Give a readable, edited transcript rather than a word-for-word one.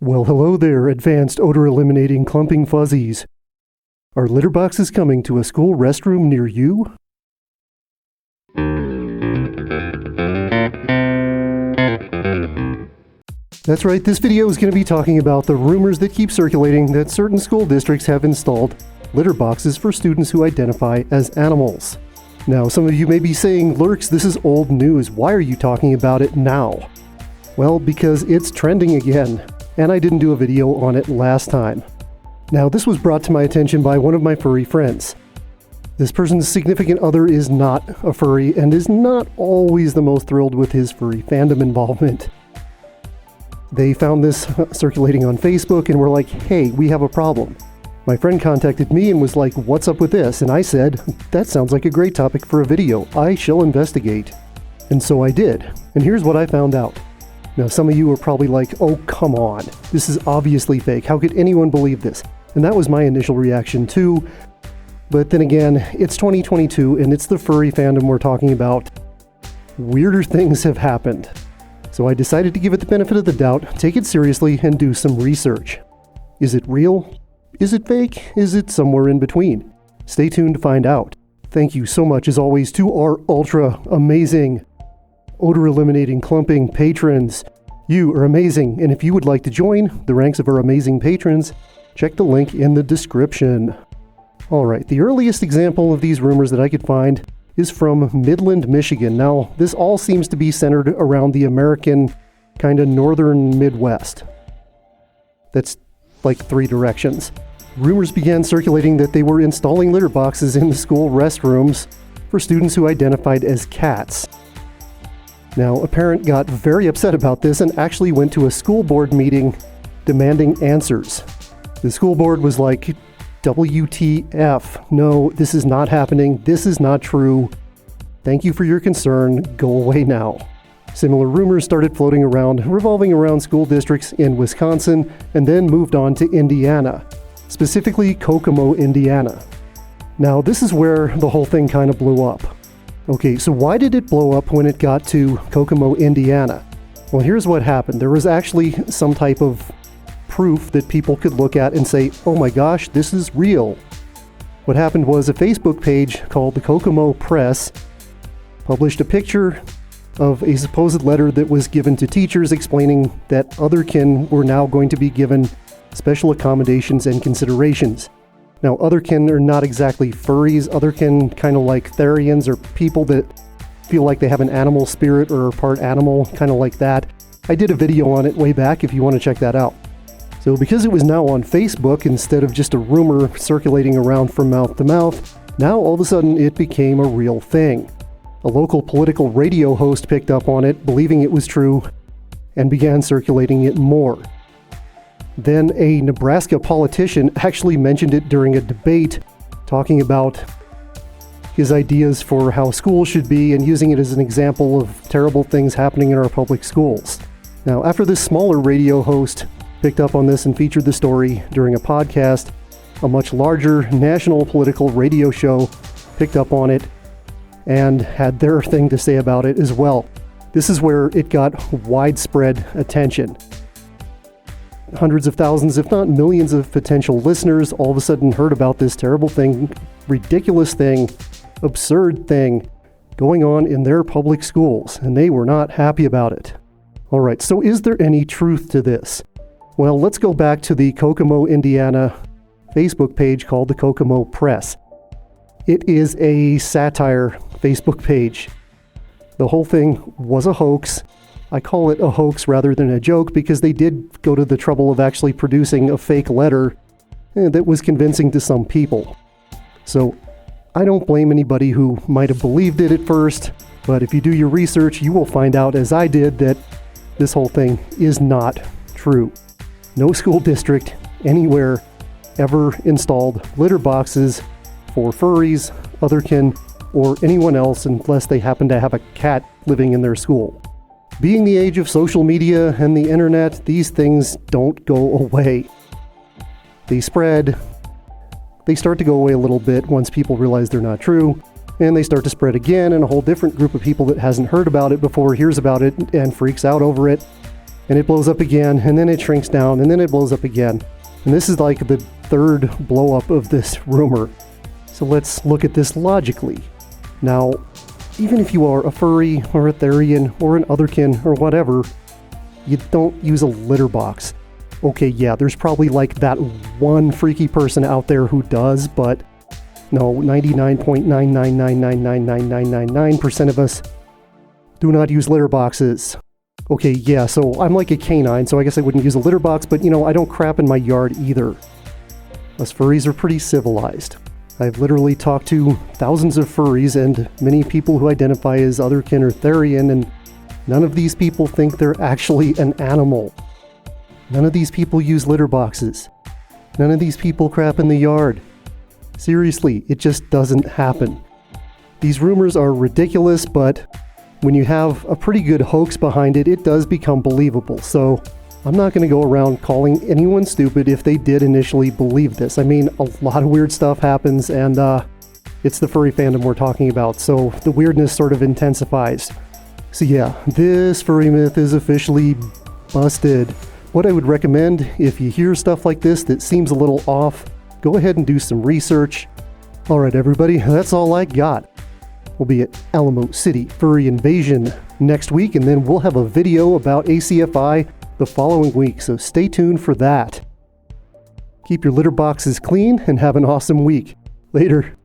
Well, hello there, advanced odor-eliminating clumping fuzzies. Are litter boxes coming to a school restroom near you? That's right, this video is going to be talking about the rumors that keep circulating that certain school districts have installed litter boxes for students who identify as animals. Now, some of you may be saying, Lurks, this is old news. Why are you talking about it now? Well, because it's trending again, and I didn't do a video on it last time. Now, this was brought to my attention by one of my furry friends. This person's significant other is not a furry and is not always the most thrilled with his furry fandom involvement. They found this circulating on Facebook and were like, hey, we have a problem. My friend contacted me and was like, what's up with this? And I said, that sounds like a great topic for a video. I shall investigate. And so I did. And here's what I found out. Now, some of you are probably like, oh, come on. This is obviously fake. How could anyone believe this? And that was my initial reaction too. But then again, it's 2022 and it's the furry fandom we're talking about. Weirder things have happened. So I decided to give it the benefit of the doubt, take it seriously, and do some research. Is it real? Is it fake? Is it somewhere in between? Stay tuned to find out. Thank you so much, as always, to our ultra amazing odor-eliminating clumping patrons. You are amazing, and if you would like to join the ranks of our amazing patrons, check the link in the description. Alright, the earliest example of these rumors that I could find is from Midland, Michigan. Now, this all seems to be centered around the American kind of northern Midwest. That's like 3 directions. Rumors began circulating that they were installing litter boxes in the school restrooms for students who identified as cats. Now, a parent got very upset about this and actually went to a school board meeting demanding answers. The school board was like, WTF, no, this is not happening, this is not true. Thank you for your concern, go away now. Similar rumors started floating around, revolving around school districts in Wisconsin, and then moved on to Indiana, specifically Kokomo, Indiana. Now, this is where the whole thing kind of blew up. Okay, so why did it blow up when it got to Kokomo, Indiana? Well, here's what happened. There was actually some type of proof that people could look at and say, oh my gosh, this is real. What happened was a Facebook page called the Kokomo Press published a picture of a supposed letter that was given to teachers explaining that otherkin were now going to be given special accommodations and considerations. Now, otherkin are not exactly furries. Otherkin, kind of like Therians, or people that feel like they have an animal spirit or are part animal, kind of like that. I did a video on it way back if you want to check that out. So because it was now on Facebook instead of just a rumor circulating around from mouth to mouth, now all of a sudden it became a real thing. A local political radio host picked up on it, believing it was true, and began circulating it more. Then a Nebraska politician actually mentioned it during a debate, talking about his ideas for how schools should be and using it as an example of terrible things happening in our public schools. Now, after this smaller radio host picked up on this and featured the story during a podcast, a much larger national political radio show picked up on it and had their thing to say about it as well. This is where it got widespread attention. Hundreds of thousands, if not millions of potential listeners all of a sudden heard about this terrible thing, ridiculous thing, absurd thing going on in their public schools, and they were not happy about it. All right, so is there any truth to this? Well, let's go back to the Kokomo, Indiana Facebook page called the Kokomo Press. It is a satire Facebook page. The whole thing was a hoax. I call it a hoax rather than a joke because they did go to the trouble of actually producing a fake letter that was convincing to some people. So I don't blame anybody who might have believed it at first, but if you do your research, you will find out, as I did, that this whole thing is not true. No school district anywhere ever installed litter boxes for furries, otherkin, or anyone else unless they happen to have a cat living in their school. Being the age of social media and the internet, these things don't go away. They spread. They start to go away a little bit once people realize they're not true, and they start to spread again, and a whole different group of people that hasn't heard about it before hears about it and freaks out over it. and it blows up again, and then it shrinks down, and then it blows up again. And this is like the third blow up of this rumor. So let's look at this logically. Now, even if you are a furry or a therian or an otherkin or whatever, you don't use a litter box. Okay, yeah, there's probably like that one freaky person out there who does, but no, 99.999999999% of us do not use litter boxes. Okay, yeah, so I'm like a canine, so I guess I wouldn't use a litter box, but you know, I don't crap in my yard either. Us furries are pretty civilized. I've literally talked to thousands of furries and many people who identify as otherkin or therian, and none of these people think they're actually an animal. None of these people use litter boxes. None of these people crap in the yard. Seriously, it just doesn't happen. These rumors are ridiculous, but when you have a pretty good hoax behind it, it does become believable. So I'm not going to go around calling anyone stupid if they did initially believe this. I mean, a lot of weird stuff happens, and it's the furry fandom we're talking about, so the weirdness sort of intensifies. So yeah, this furry myth is officially busted. What I would recommend, if you hear stuff like this that seems a little off, go ahead and do some research. Alright everybody, that's all I got. We'll be at Alamo City Furry Invasion next week, and then we'll have a video about ACFI the following week, so stay tuned for that. Keep your litter boxes clean and have an awesome week. Later.